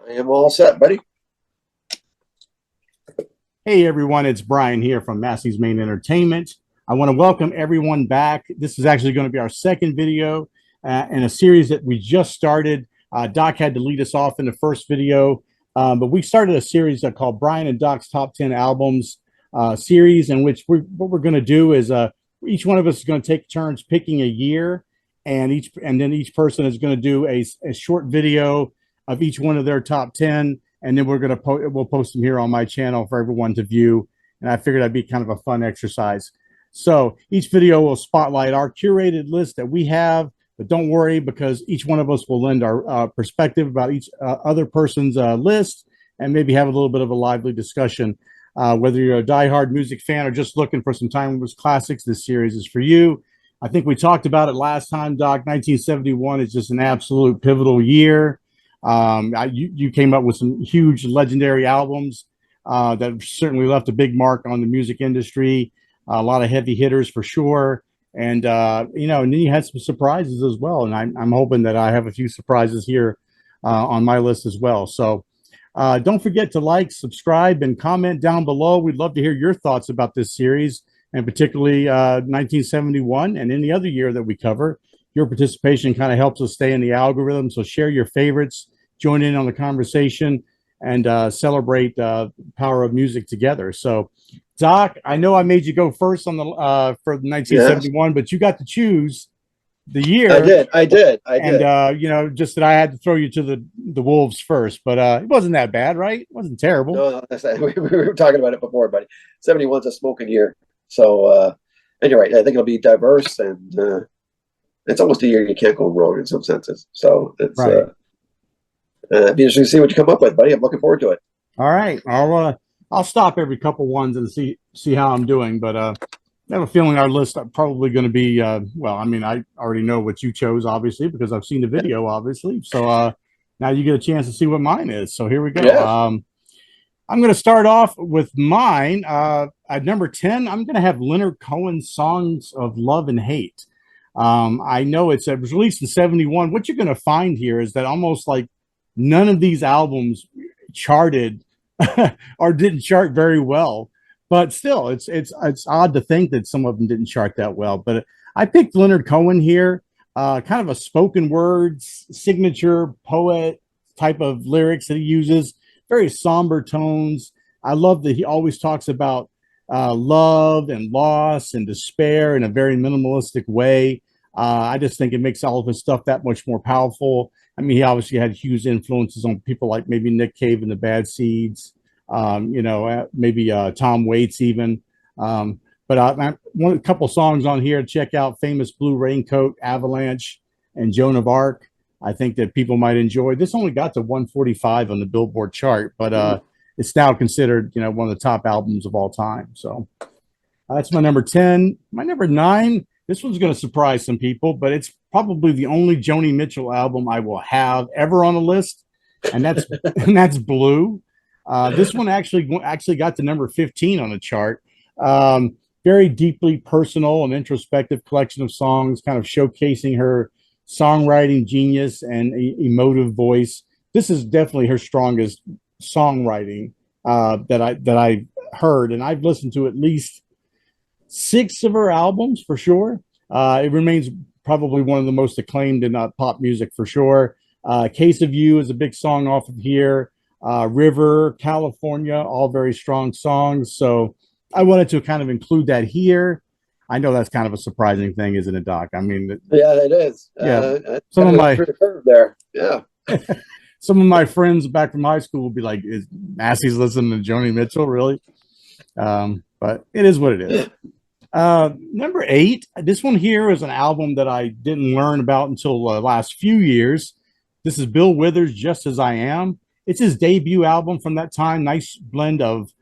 I am all set, buddy. Hey everyone, it's Brian here from Massey's Main Entertainment. I want to welcome everyone back. This is actually going to be our second video in a series that we just started. Doc had to lead us off in the first video, but we started a series called Brian and Doc's Top 10 Albums series, in which what we're going to do is each one of us is going to take turns picking a year, and then each person is going to do a short video of each one of their top 10. And then we'll post them here on my channel for everyone to view. And I figured that'd be kind of a fun exercise. So each video will spotlight our curated list that we have, but don't worry, because each one of us will lend our perspective about each other person's list, and maybe have a little bit of a lively discussion. Whether you're a diehard music fan or just looking for some timeless classics, this series is for you. I think we talked about it last time, Doc. 1971 is just an absolute pivotal year. You came up with some huge legendary albums that certainly left a big mark on the music industry. A lot of heavy hitters for sure, and and then you had some surprises as well. And I'm hoping that I have a few surprises here on my list as well. So don't forget to like, subscribe, and comment down below. We'd love to hear your thoughts about this series, and particularly 1971 and any other year that we cover. Your participation kind of helps us stay in the algorithm. So share your favorites, join in on the conversation, and celebrate the power of music together. So, Doc, I know I made you go first on the for 1971, yes, but you got to choose the year. I did. And just that I had to throw you to the wolves first, but it wasn't that bad, right? It wasn't terrible. No, we were talking about it before, buddy. 71's a smoking year. So, and you're right. I think it'll be diverse, and it's almost a year you can't go wrong in some senses. So it's right. It'd be interesting to see what you come up with, buddy. I'm looking forward to it. All right, I'll stop every couple ones and see how I'm doing. But I have a feeling our list are probably going to be well. I mean, I already know what you chose, obviously, because I've seen the video, obviously. So now you get a chance to see what mine is. So here we go. Yeah. I'm going to start off with mine. At number 10, I'm going to have Leonard Cohen's Songs of Love and Hate. I know it was released in 71. What you're going to find here is that almost like none of these albums charted or didn't chart very well, but still it's odd to think that some of them didn't chart that well. But I picked Leonard Cohen here, kind of a spoken word signature poet type of lyrics that he uses, very somber tones. I love that he always talks about love and loss and despair in a very minimalistic way. I just think it makes all of his stuff that much more powerful. I mean, he obviously had huge influences on people like maybe Nick Cave and the Bad Seeds, maybe Tom Waits even. But a couple songs on here to check out: Famous Blue Raincoat, Avalanche, and Joan of Arc. I think that people might enjoy. This only got to 145 on the Billboard chart, but it's now considered, one of the top albums of all time. So that's my number 10. My number 9, this one's going to surprise some people, but it's probably the only Joni Mitchell album I will have ever on the list, and that's Blue. This one actually got to number 15 on the chart. Very deeply personal and introspective collection of songs, kind of showcasing her songwriting genius and emotive voice. This is definitely her strongest songwriting that I've heard, and I've listened to at least 6 of her albums for sure. It remains probably one of the most acclaimed in pop music for sure. Case of You is a big song off of here. River, California, all very strong songs. So I wanted to kind of include that here. I know that's kind of a surprising thing, isn't it, Doc? I mean, yeah, it is. Some of my curve there. Yeah. Some of my friends back from high school will be like, "Is Massey's listening to Joni Mitchell, really?" But it is what it is. Number 8, this one here is an album that I didn't learn about until the last few years. This is Bill Withers' Just As I Am. It's his debut album from that time. Nice blend of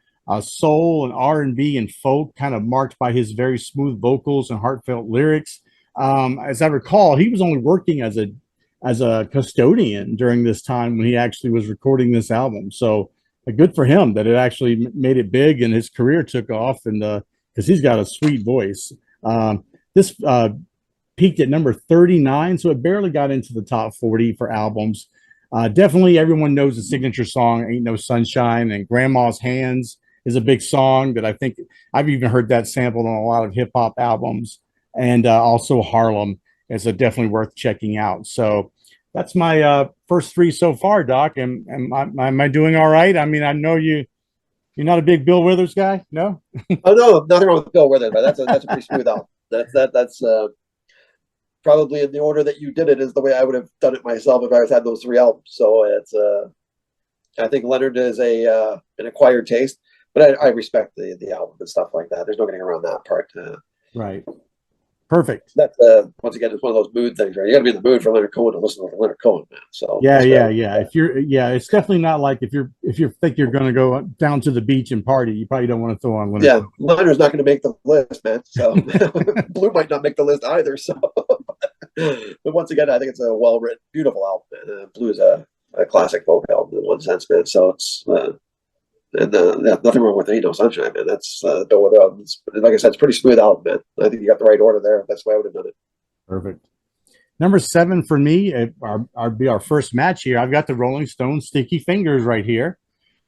soul and R&B and folk, kind of marked by his very smooth vocals and heartfelt lyrics. As I recall, he was only working as a custodian during this time when he actually was recording this album. So good for him that it actually made it big and his career took off, and because he's got a sweet voice. This peaked at number 39, so it barely got into the top 40 for albums. Definitely everyone knows the signature song, Ain't No Sunshine, and Grandma's Hands is a big song that I think I've even heard that sampled on a lot of hip hop albums. And also Harlem is a definitely worth checking out. So that's my first three so far, Doc. Am I doing all right? I mean, I know you're not a big Bill Withers guy, no? Oh no, nothing wrong with Bill with it, but that's a pretty smooth album. That's probably in the order that you did it is the way I would have done it myself if I was had those three albums. So it's I think Leonard is a an acquired taste, but I respect the album and stuff like that. There's no getting around that part. Right. Perfect. That's once again, it's one of those mood things, right? You got to be in the mood for Leonard Cohen to listen to Leonard Cohen, man. So Yeah, yeah, yeah. If you're, yeah, it's definitely not like if you think you're going to go down to the beach and party, you probably don't want to throw on Leonard. Yeah, Leonard's not going to make the list, man. So Blue might not make the list either. So, but once again, I think it's a well written, beautiful album. Man. Blue is a classic folk album in one sense, man. So it's and nothing wrong with Ain't No Sunshine, man. That's like I said, it's pretty smooth album, man. I think you got the right order there. That's the way I would have done it. Perfect. Number 7 for me, be our first match here. I've got the Rolling Stones Sticky Fingers right here.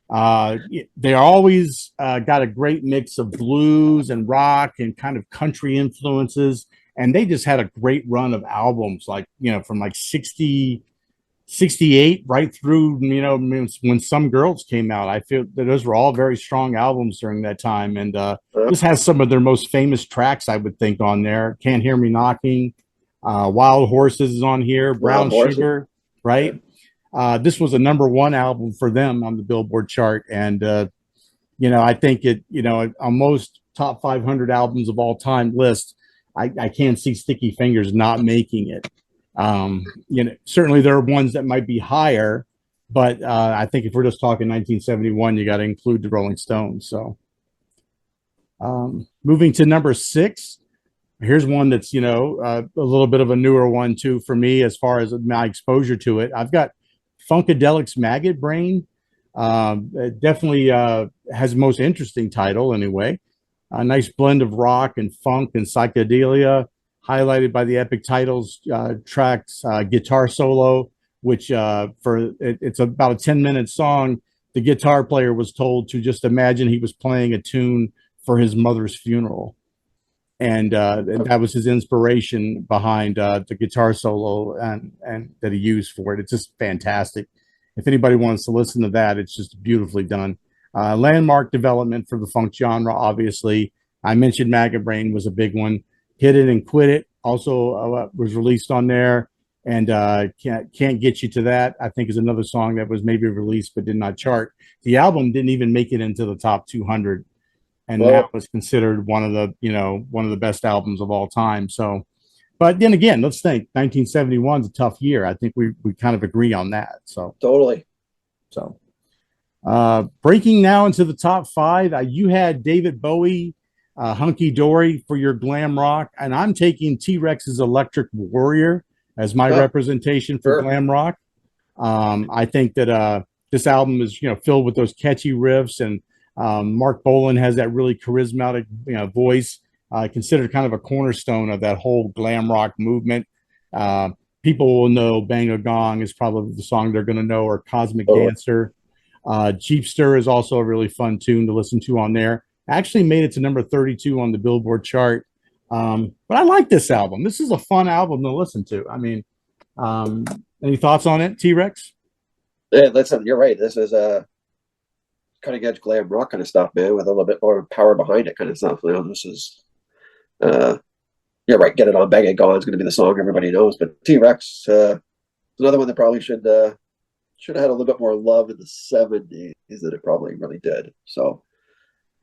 They always got a great mix of blues and rock and kind of country influences. And they just had a great run of albums, like, from like 68 right through, when Some Girls came out. I feel that those were all very strong albums during that time. And this has some of their most famous tracks, I would think, on there. Can't Hear Me Knocking. Wild Horses is on here. Brown Sugar, right? This was a #1 album for them on the Billboard chart, and I think it. On most top 500 albums of all time list, I can't see Sticky Fingers not making it. Certainly there are ones that might be higher, but I think if we're just talking 1971, you got to include the Rolling Stones. So, moving to number 6. Here's one that's, a little bit of a newer one too for me as far as my exposure to it. I've got Funkadelic's Maggot Brain. It definitely has the most interesting title anyway. A nice blend of rock and funk and psychedelia, highlighted by the epic titles tracks guitar solo, which it's about a 10-minute song. The guitar player was told to just imagine he was playing a tune for his mother's funeral. And that was his inspiration behind the guitar solo and that he used for it. It's just fantastic. If anybody wants to listen to that, it's just beautifully done. Landmark development for the funk genre, obviously. I mentioned Maggot Brain was a big one. Hit It and Quit It also was released on there. And Can't Get You to That, I think, is another song that was maybe released but did not chart. The album didn't even make it into the top 200. And that was considered one of the best albums of all time. So, but then again, let's think 1971 is a tough year. I think we kind of agree on that. So totally. So, breaking now into the top 5, you had David Bowie, Hunky Dory for your glam rock, and I'm taking T-Rex's Electric Warrior as my representation for glam rock. I think that this album is filled with those catchy riffs, and Mark Bolan has that really charismatic voice, considered kind of a cornerstone of that whole glam rock movement. People will know Bang a Gong is probably the song they're going to know, or Cosmic Dancer. Jeepster is also a really fun tune to listen to on there. Actually made it to number 32 on the Billboard chart. But I like this album. This is a fun album to listen to. I mean, any thoughts on it, T-Rex? Yeah, listen, you're right. This is a cutting edge glam rock kind of stuff, man, with a little bit more power behind it kind of stuff. This is yeah, right, Get It On, Bang It Gone is going to be the song everybody knows, but T-Rex is another one that probably should have had a little bit more love in the 70s than it probably really did. So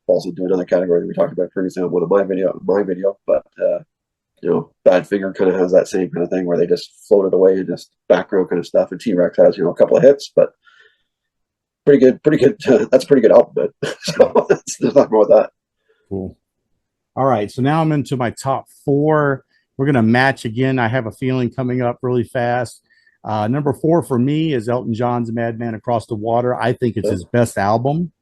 falls into another category that we talked about previously on one of my video, but Badfinger kind of has that same kind of thing where they just floated away and just background kind of stuff, and T-Rex has a couple of hits, but pretty good. That's a pretty good album, man. So there's nothing wrong with that. Cool. All right, so now I'm into my top 4. We're gonna match again. I have a feeling coming up really fast. Number 4 for me is Elton John's Madman Across the Water. I think it's his best album.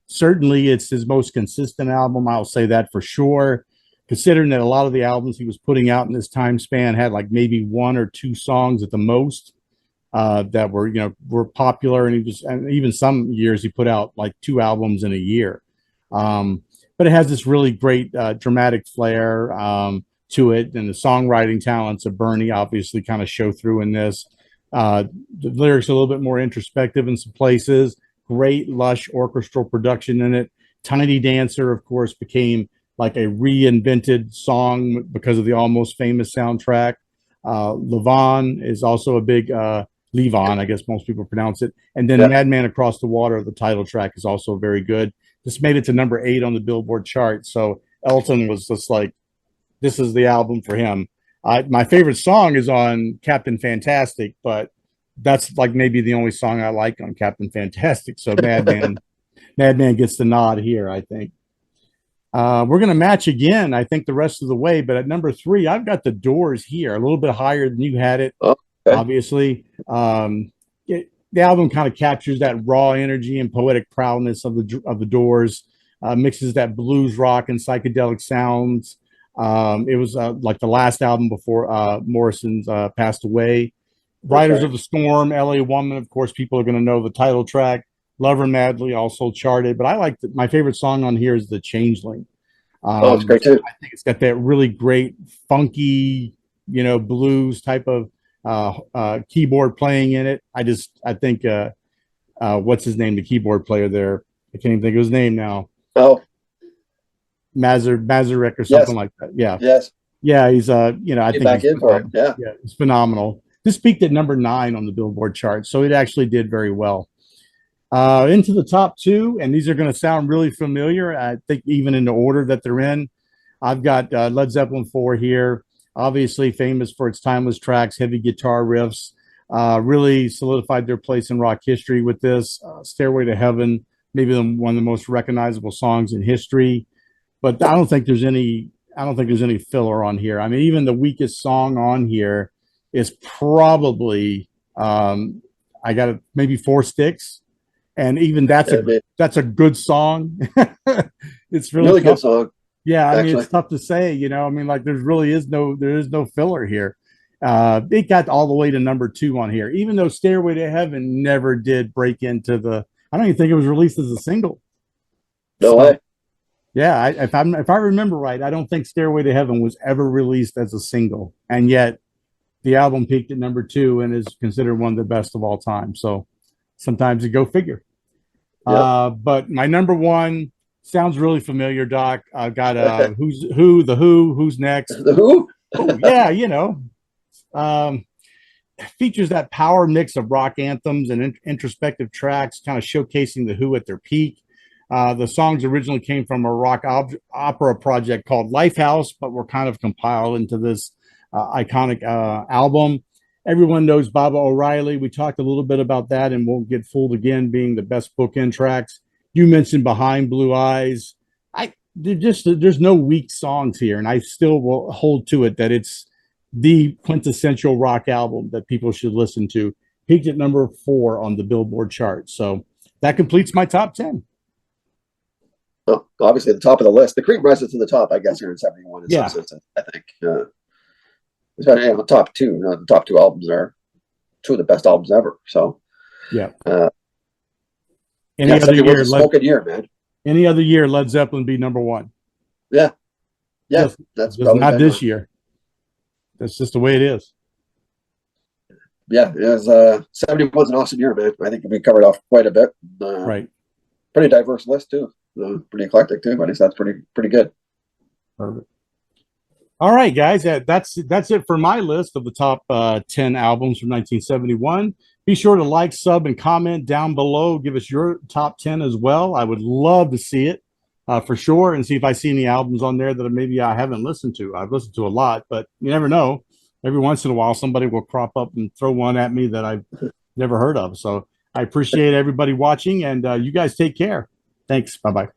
Certainly, it's his most consistent album. I'll say that for sure. Considering that a lot of the albums he was putting out in this time span had like maybe 1 or 2 songs at the most. that were popular, and and even some years he put out like 2 albums in a year. But it has this really great dramatic flair to it, and the songwriting talents of Bernie obviously kind of show through in this. The lyrics are a little bit more introspective in some places. Great lush orchestral production in it. Tiny Dancer, of course, became like a reinvented song because of the Almost Famous soundtrack. Levon is also a big Levon, I guess most people pronounce it. And then Yeah. Madman Across the Water, the title track, is also very good. This made it to #8 on the Billboard chart. So Elton was just like, this is the album for him. My favorite song is on Captain Fantastic, but that's like maybe the only song I like on Captain Fantastic. So Madman gets the nod here, I think. We're going to match again, I think, the rest of the way. But at #3, I've got the Doors here, a little bit higher than you had it, Oh, okay. obviously. The album kind of captures that raw energy and poetic proudness of the Doors, mixes that blues rock and psychedelic sounds. It was like the last album before Morrison's passed away. Riders Okay. of the Storm, LA Woman, of course, people are going to know the title track. Lover Madly also charted, but I like my favorite song on here is The Changeling. Oh, it's great too. I think it's got that really great funky, blues type of keyboard playing in it. I think what's his name, the keyboard player there? I can't even think of his name now. Oh, Mazurek or yes, something like that. Yeah, yes. yeah. He's I Get think back he's in for it. phenomenal. Yeah. Yeah, he's phenomenal. This peaked at #9 on the Billboard chart, so it actually did very well. Into the top 2, and these are going to sound really familiar. I think even in the order that they're in. I've got Led Zeppelin 4 here, obviously famous for its timeless tracks, heavy guitar riffs, really solidified their place in rock history with this. Stairway to Heaven, maybe one of the most recognizable songs in history. But I don't think there's any filler on here. I mean, even the weakest song on here is probably I got maybe Four Sticks, and even that's a good song. It's really Really good tough. song, Yeah, I mean actually. it's tough to say. I mean, like there is no filler here. It got all the way to #2 on here, even though Stairway to Heaven never did break into the. I don't even think it was released as a single. No So way. yeah, if I remember right, I don't think Stairway to Heaven was ever released as a single, and yet the album peaked at #2 and is considered one of the best of all time. So sometimes you go figure. Yep. But my #1 sounds really familiar, Doc. I've got Who's Next. The Who? Oh yeah, um, features that power mix of rock anthems and introspective tracks, kind of showcasing the Who at their peak. The songs originally came from a rock opera project called Lifehouse, but were kind of compiled into this iconic album. Everyone knows Baba O'Reilly. We talked a little bit about that and won't get fooled again, being the best bookend tracks. You mentioned Behind Blue Eyes. There's no weak songs here, and I still will hold to it that it's the quintessential rock album that people should listen to. Peaked at #4 on the Billboard chart. So that completes my top 10. Oh, obviously, the top of the list. The Cream rises to the top, I guess, here in 71 in Yeah. some sense, I think. It's been, the top two. The top two albums are two of the best albums ever. So, Yeah. uh, Any other 71's year, a smoking year, man. any other year, Led Zeppelin be #1. Yeah. Yeah. Just, That's just probably not been, this year. That's just the way it is. yeah, it was 71's an awesome year, man. I think we covered off quite a bit. Right. Pretty diverse list too. Pretty eclectic too, but that's pretty good. Perfect. All right, guys. That's it for my list of the top 10 albums from 1971. Be sure to like, sub, and comment down below. Give us your top 10 as well. I would love to see it for sure, and see if I see any albums on there that maybe I haven't listened to. I've listened to a lot, but you never know. Every once in a while, somebody will crop up and throw one at me that I've never heard of. So I appreciate everybody watching, and you guys take care. Thanks. Bye-bye.